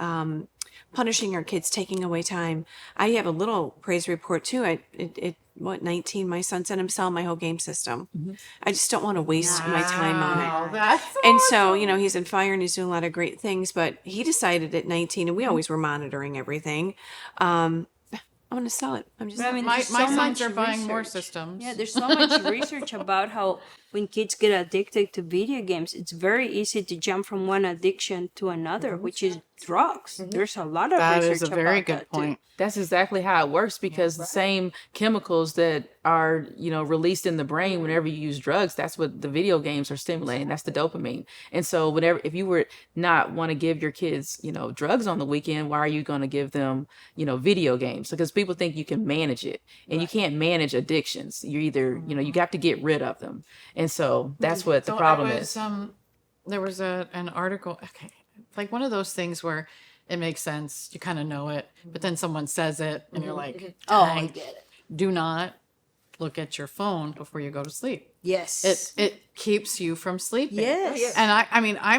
punishing our kids, taking away time. I have a little praise report too. 19, my son sent himself my whole game system. I just don't want to waste my time on it. That's And so, he's in fire and he's doing a lot of great things, but he decided at 19, and we always were monitoring everything. I'm going to sell it. I'm just. But I mean, my there's so sons much are buying more research. systems. Yeah, there's so much research about how when kids get addicted to video games, it's very easy to jump from one addiction to another, which is drugs. There's a lot of That research is a very about good that, too. point. That's exactly how it works, because the same chemicals that are, released in the brain whenever you use drugs, that's what the video games are stimulating. That's the dopamine. And so if you were not want to give your kids, drugs on the weekend, why are you going to give them, video games? Because people think you can manage it, and you can't manage addictions. You're either, you have to get rid of them. And so that's what the problem is. There was an article, like one of those things where it makes sense. You kind of know it, but then someone says it and you're like, Oh, I "Dang, get it. do not look at your phone before you go to sleep. Yes. It keeps you from sleeping. Yes. And I mean, I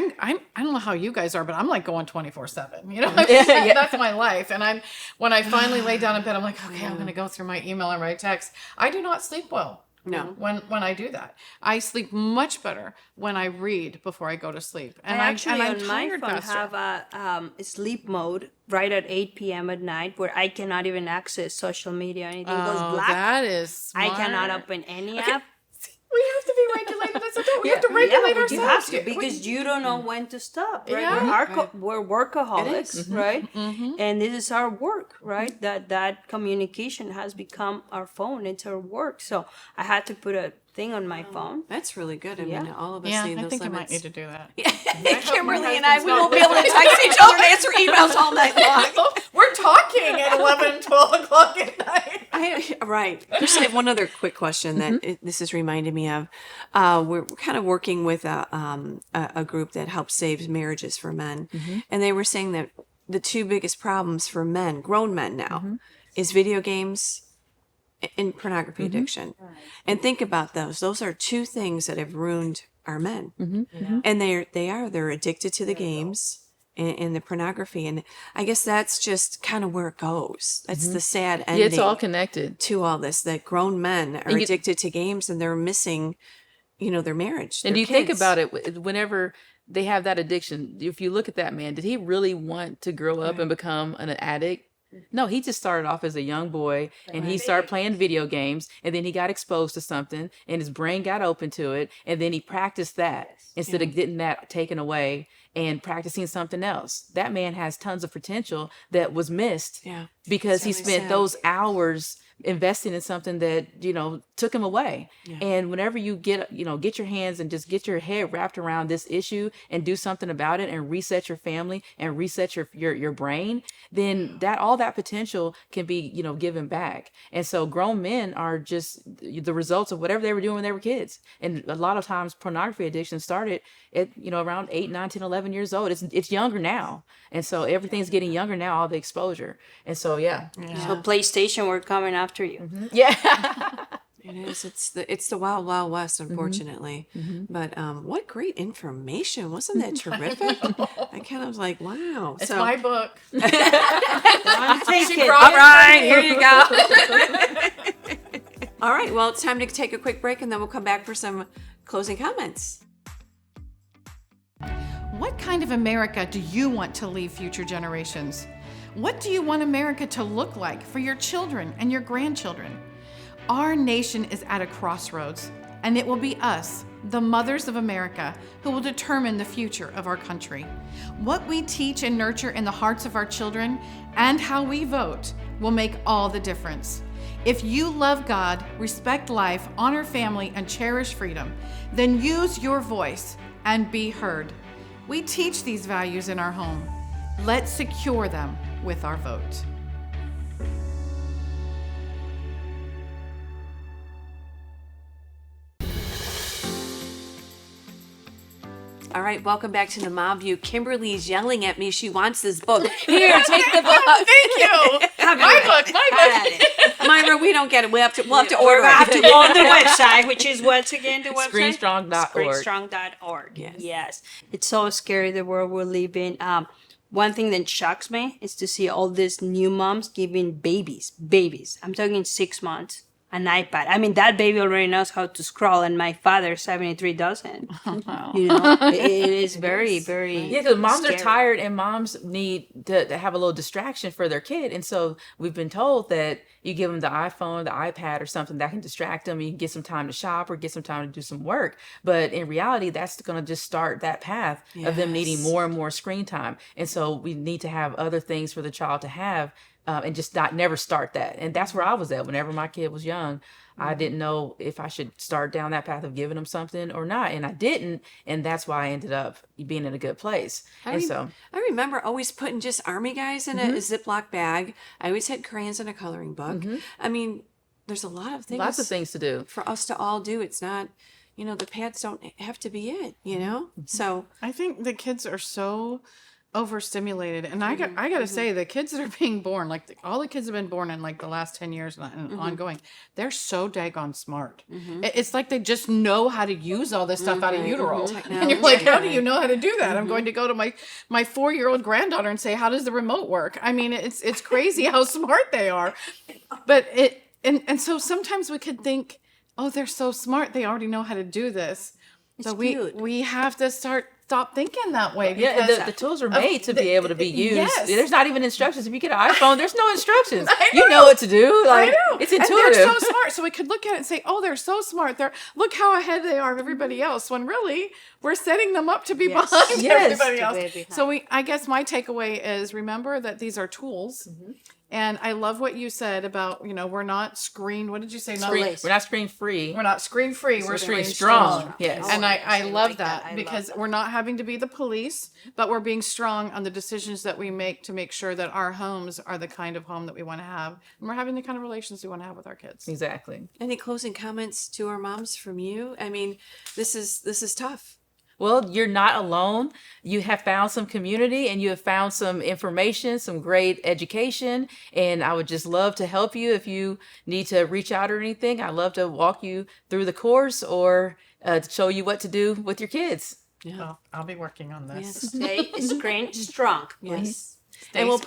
don't know how you guys are, but I'm like going 24/7. Yeah. That's my life. And when I finally lay down in bed, I'm like, okay, I'm going to go through my email and write text. I do not sleep well. No. When I do that, I sleep much better when I read before I go to sleep. And I actually I'm on my tired phone faster. have a sleep mode right at 8 p.m. at night where I cannot even access social media or anything. It goes black. That is I cannot smart. open any app. We have to be regulated as adults. We have to regulate but you have ourselves. to, because you don't know when to stop, right? Yeah. We're workaholics, right? And this is our work, right? That communication has become our phone. It's our work. So I had to put a thing on my phone. That's really good. I Yeah. mean, all of us Yeah, need I those think you limits. might need to do that. Kimberly and I, we won't be able to text each other and answer emails all night long. We're talking at 11, 12 o'clock at night. Right. Just have one other quick question that this is reminding me of. We're kind of working with a group that helps save marriages for men. And they were saying that the two biggest problems for men, grown men now, is video games and pornography addiction. And think about those. Those are two things that have ruined our men. And they're addicted to the games and the pornography. And I guess that's just kind of where it goes. That's the sad ending. Yeah, it's all connected to all this, that grown men are addicted to games and they're missing, their marriage. And their you think kids. about it, whenever they have that addiction, if you look at that man, did he really want to grow up and become an addict? No, he just started off as a young boy and he started playing video games, and then he got exposed to something and his brain got open to it, and then he practiced that instead of getting that taken away and practicing something else. That man has tons of potential that was missed because he spent those hours investing in something that, took him away. And whenever you get your hands and just get your head wrapped around this issue and do something about it and reset your family and reset your brain, then all that potential can be, given back. And so grown men are just the results of whatever they were doing when they were kids. And a lot of times pornography addiction started at, around 8, 9, 10, 11 years old. It's younger now. And so everything's getting younger now, all the exposure. And so, So PlayStation, we're coming after you. Yeah. It is. It's the wild, wild west, unfortunately. But what great information! Wasn't that terrific? I kind of was like, wow. It's my book. Take it. All right, here you go. All right. Well, it's time to take a quick break, and then we'll come back for some closing comments. What kind of America do you want to leave future generations? What do you want America to look like for your children and your grandchildren? Our nation is at a crossroads, and it will be us, the mothers of America, who will determine the future of our country. What we teach and nurture in the hearts of our children and how we vote will make all the difference. If you love God, respect life, honor family, and cherish freedom, then use your voice and be heard. We teach these values in our home. Let's secure them with our vote. All right, welcome back to the Mom View. Kimberly's yelling at me. She wants this book. Here, take the book. Thank you. My book. Myra, we don't get it. We'll have to order We'll have to it. go on the website, which is what's again the website? ScreenStrong.org. ScreenStrong.org. Yes. It's so scary, the world we're living. One thing that shocks me is to see all these new moms giving babies. I'm talking 6 months. An iPad. I mean, that baby already knows how to scroll, and my father, 73, doesn't. Wow. You know, it is very, very. Yeah, because moms scary. are tired and moms need to have a little distraction for their kid. And so we've been told that you give them the iPhone, the iPad, or something that can distract them. You can get some time to shop or get some time to do some work. But in reality, that's going to just start that path of them needing more and more screen time. And so we need to have other things for the child to have. And just never start that. And that's where I was at whenever my kid was young. I didn't know if I should start down that path of giving them something or not. And I didn't. And that's why I ended up being in a good place. I remember always putting just Army guys in a Ziploc bag. I always had crayons and a coloring book. I mean, there's a lot of things. Lots of things to do. For us to all do. It's not, the pads don't have to be it, So I think the kids are so overstimulated, and I got to say, the kids that are being born, like all the kids have been born in like the last 10 years and ongoing, they're so daggone smart. It's like they just know how to use all this stuff out of utero, and you're like, how do you know how to do that? I'm going to go to my 4-year-old granddaughter and say, how does the remote work? I mean, it's crazy how smart they are. But and so sometimes we could think, oh, they're so smart, they already know how to do this. So we have to stop thinking that way. Yeah, the tools are made to be able to be used. Yes. There's not even instructions. If you get an iPhone, there's no instructions. You know what to do. Like, I know. It's intuitive. And they're so smart. So we could look at it and say, oh, they're so smart. Look how ahead they are of everybody else. When really, we're setting them up to be behind everybody else. So I guess my takeaway is, remember that these are tools. And I love what you said about, we're not screened. What did you say? We're not screen free. We're not screen free. We're screen strong. Yes. And I love that because we're not having to be the police, but we're being strong on the decisions that we make to make sure that our homes are the kind of home that we want to have. And we're having the kind of relations we want to have with our kids. Exactly. Any closing comments to our moms from you? I mean, this is tough. Well, you're not alone. You have found some community and you have found some information, some great education. And I would just love to help you if you need to reach out or anything. I'd love to walk you through the course or to show you what to do with your kids. Yeah. Well, I'll be working on this. Yes. Stay screen strong. Yes. And we'll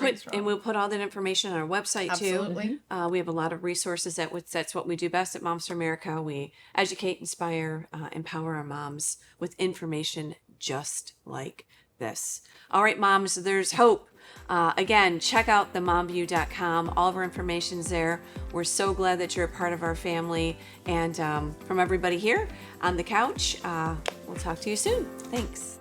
put all that information on our website too. Absolutely. We have a lot of resources. That's what we do best at Moms for America. We educate, inspire, empower our moms with information just like this. All right, moms, there's hope. Again, check out themomview.com. All of our information's there. We're so glad that you're a part of our family. And from everybody here on the couch, we'll talk to you soon. Thanks.